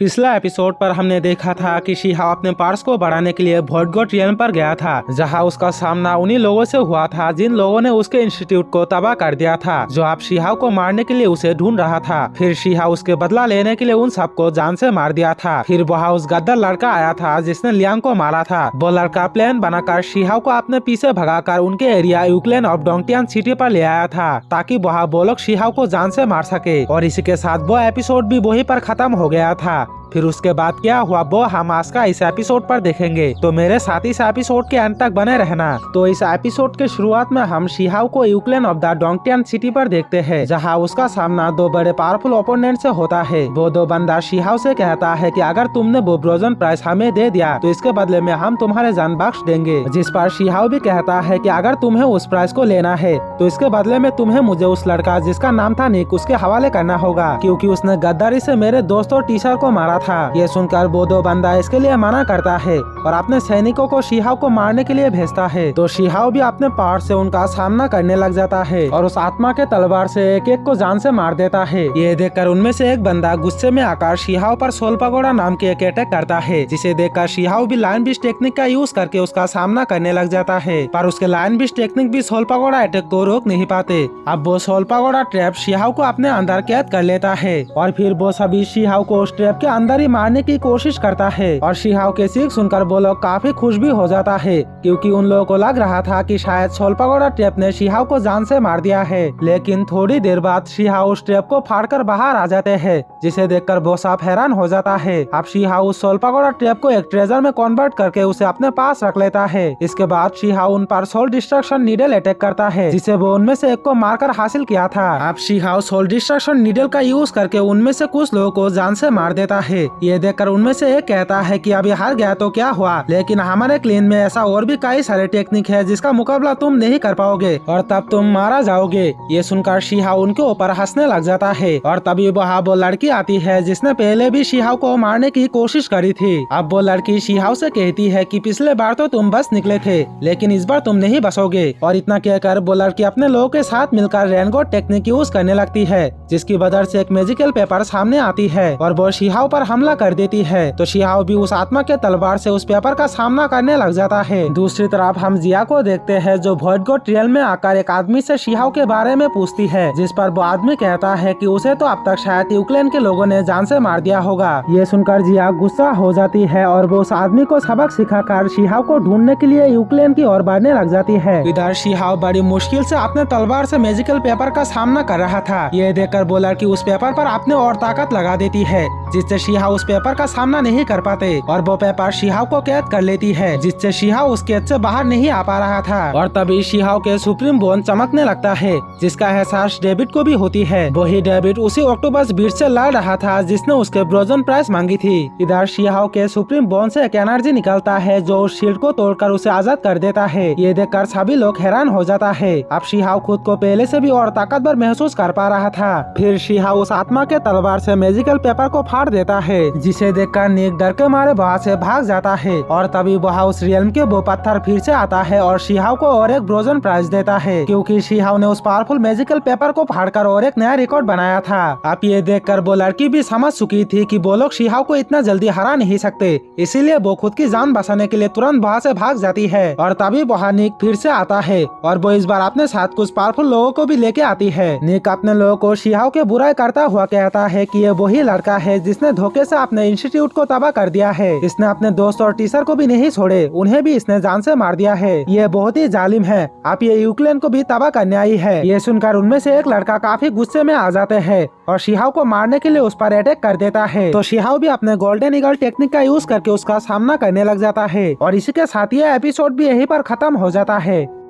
पिछला एपिसोड पर हमने देखा था कि शिहाओ अपने पार्स को बढ़ाने के लिए वोल्टगॉट रियल्म पर गया था, जहां उसका सामना उन्हीं लोगों से हुआ था जिन लोगों ने उसके इंस्टीट्यूट को तबाह कर दिया था, जो अब शिहाओ को मारने के लिए उसे ढूंढ रहा था। फिर शिहाओ उसके बदला लेने के लिए उन सबको जान से मार दिया था। फिर वहाँ उस गद्दार लड़का आया था जिसने लियांग को मारा था। वो लड़का प्लान बनाकर शिहाओ को अपने पीछे भगाकर उनके एरिया यूक्लेन ऑफ डोंगटियान सिटी पर ले आया था, ताकि वहाँ वो लोग शिहाओ को जान से मार सके। और इसी के साथ वो एपिसोड भी वहीं पर खत्म हो गया था। फिर उसके बाद क्या हुआ वो हम आज का इस एपिसोड पर देखेंगे, तो मेरे साथ इस एपिसोड के अंत तक बने रहना। तो इस एपिसोड के शुरुआत में हम शिहाओ को यूक्लेन ऑफ द डोंगटियान सिटी पर देखते हैं, जहां उसका सामना दो बड़े पावरफुल ओपोनेंट से होता है। वो दो बंदा शिहाओ से कहता है कि अगर तुमने वो ब्रोजन प्राइस हमें दे दिया तो इसके बदले में हम तुम्हारे जान बख्श देंगे। जिस पर शिहाओ भी कहता है कि अगर तुम्हें उस प्राइस को लेना है तो इसके बदले में तुम्हें मुझे उस लड़का जिसका नाम था निक उसके हवाले करना होगा, क्योंकि उसने गद्दारी से मेरे दोस्त और टीचर को मारा था। ये सुनकर वो दो बंदा इसके लिए मना करता है और अपने सैनिकों को शिहाओ को मारने के लिए भेजता है। तो शिहाओ भी अपने पावर से उनका सामना करने लग जाता है और उस आत्मा के तलवार से एक एक को जान से मार देता है। ये देखकर उनमें से एक बंदा गुस्से में आकर शिहाओ पर सोल पगोड़ा नाम के एक अटैक करता है, जिसे देखकर शिहाओ भी लायन बिस्ट टेक्निक का यूज करके उसका सामना करने लग जाता है। पर उसके लायन बिस्ट टेक्निक भी सोल पगोड़ा अटैक को रोक नहीं पाते। अब वो सोल पगोड़ा ट्रैप शिहाओ को अपने अंदर कैद कर लेता है और फिर वो सभी शिहाओ को उस ट्रैप के अंदर ही मारने की कोशिश करता है। और शिहाओ के सीख सुनकर वो लोग काफी खुश भी हो जाता है, क्योंकि उन लोगों को लग रहा था कि शायद सोल पगोड़ा ट्रैप ने शिहाओ को जान से मार दिया है। लेकिन थोड़ी देर बाद शिहाओ उस ट्रैप को फाड़कर बाहर आ जाते हैं, जिसे देखकर वो सब हैरान हो जाता है। अब शिहाओ उस सोल पगोड़ा ट्रैप को एक ट्रेजर में कन्वर्ट करके उसे अपने पास रख लेता है। इसके बाद शिहाओ उन पर सोल डिस्ट्रक्शन नीडल अटैक करता है, जिसे वो उनमें से एक को मारकर हासिल किया था। अब शिहाओ सोल डिस्ट्रक्शन नीडल का यूज करके उनमें से कुछ लोगों को जान से मार देता है। ये देखकर उनमें से एक कहता है कि अभी हार गया तो क्या हुआ, लेकिन हमारे क्लीन में ऐसा और भी कई सारे टेक्निक है जिसका मुकाबला तुम नहीं कर पाओगे और तब तुम मारा जाओगे। ये सुनकर शिहाओ उनके ऊपर हंसने लग जाता है और तभी वहाँ वो लड़की आती है जिसने पहले भी शिहाओ को मारने की कोशिश करी थी। अब वो लड़की शिहाओ से कहती है कि पिछले बार तो तुम बस निकले थे, लेकिन इस बार तुम नहीं बसोगे। और इतना कहकर वो लड़की अपने लोगों के साथ मिलकर रेनगो टेक्निक यूज करने लगती है, जिसकी वजह से एक मैजिकल पेपर सामने आती है और वो शिहाओ पर हमला कर देती है। तो शिहाओ भी उस आत्मा के तलवार से उस पेपर का सामना करने लग जाता है। दूसरी तरफ हम जिया को देखते हैं, जो वोल्टगॉट रियल्म में आकर एक आदमी से शिहाओ के बारे में पूछती है, जिस पर वो आदमी कहता है कि उसे तो अब तक शायद यूक्लेन के लोगों ने जान से मार दिया होगा। ये सुनकर जिया गुस्सा हो जाती है और वो उस आदमी को सबक सिखाकर शिहाओ को ढूंढने के लिए यूक्लेन की ओर बढ़ने लग जाती है। इधर शिहाओ बड़ी मुश्किल से अपने तलवार से मैजिकल पेपर का सामना कर रहा था। ये देखकर वो लड़की उस पेपर पर अपने और ताकत लगा देती है, जिससे शिहाओ उस पेपर का सामना नहीं कर पाते और वो पेपर शिहाओ को कैद कर लेती है, जिससे शिहाओ उस कैद से बाहर नहीं आ पा रहा था। और तभी शिहाओ के सुप्रीम बोन चमकने लगता है, जिसका एहसास डेविड को भी होती है। वही डेविड उसी ऑक्टोपस बीट से लड़ रहा था जिसने उसके ब्रोजन प्राइस मांगी थी। इधर शिहाओ के सुप्रीम बोन से एक एनर्जी निकलता है जो उस शील्ड को तोड़कर उसे आजाद कर देता है। ये देखकर सभी लोग हैरान हो जाता है। अब शिहाओ खुद को पहले से भी और ताकतवर महसूस कर पा रहा था। फिर शिहाओ उस आत्मा के तलवार से मैजिकल पेपर को फाड़ देता है, जिसे देखकर निक डर के मारे वहाँ से भाग जाता है। और तभी वहाँ उस रियल्म के वो पत्थर फिर से आता है और शिहाओ को और एक ब्रोजन प्राइज देता है, क्योंकि शिहाओ ने उस पावरफुल मैजिकल पेपर को फाड़कर और एक नया रिकॉर्ड बनाया था। अब ये देखकर वो लड़की भी समझ चुकी थी कि वो लोग शिहाओ को इतना जल्दी हरा नहीं सकते, इसीलिए वो खुद की जान बचाने के लिए तुरंत वहाँ से भाग जाती है। और तभी वहाँ निक फिर से आता है और वो इस बार अपने साथ कुछ पावरफुल लोगों को भी लेके आती है। निक अपने लोगों को शिहाओ के बुराई करता हुआ कहता है कि ये वही लड़का है जिसने धोखे से अपने इंस्टीट्यूट को तबाह कर दिया है। इसने अपने दोस्त और टीचर को भी नहीं छोड़े, उन्हें भी इसने जान से मार दिया है। ये बहुत ही जालिम है। आप ये यूक्लेन को भी तबाह करने आई है। ये सुनकर उनमें से एक लड़का काफी गुस्से में आ जाते हैं और शिहाओ को मारने के लिए उस पर अटैक कर देता है। तो शिहाओ भी अपने गोल्डन ईगल टेक्निक का यूज करके उसका सामना करने लग जाता है। और इसी के साथ ये एपिसोड भी यहीं पर खत्म हो जाता है।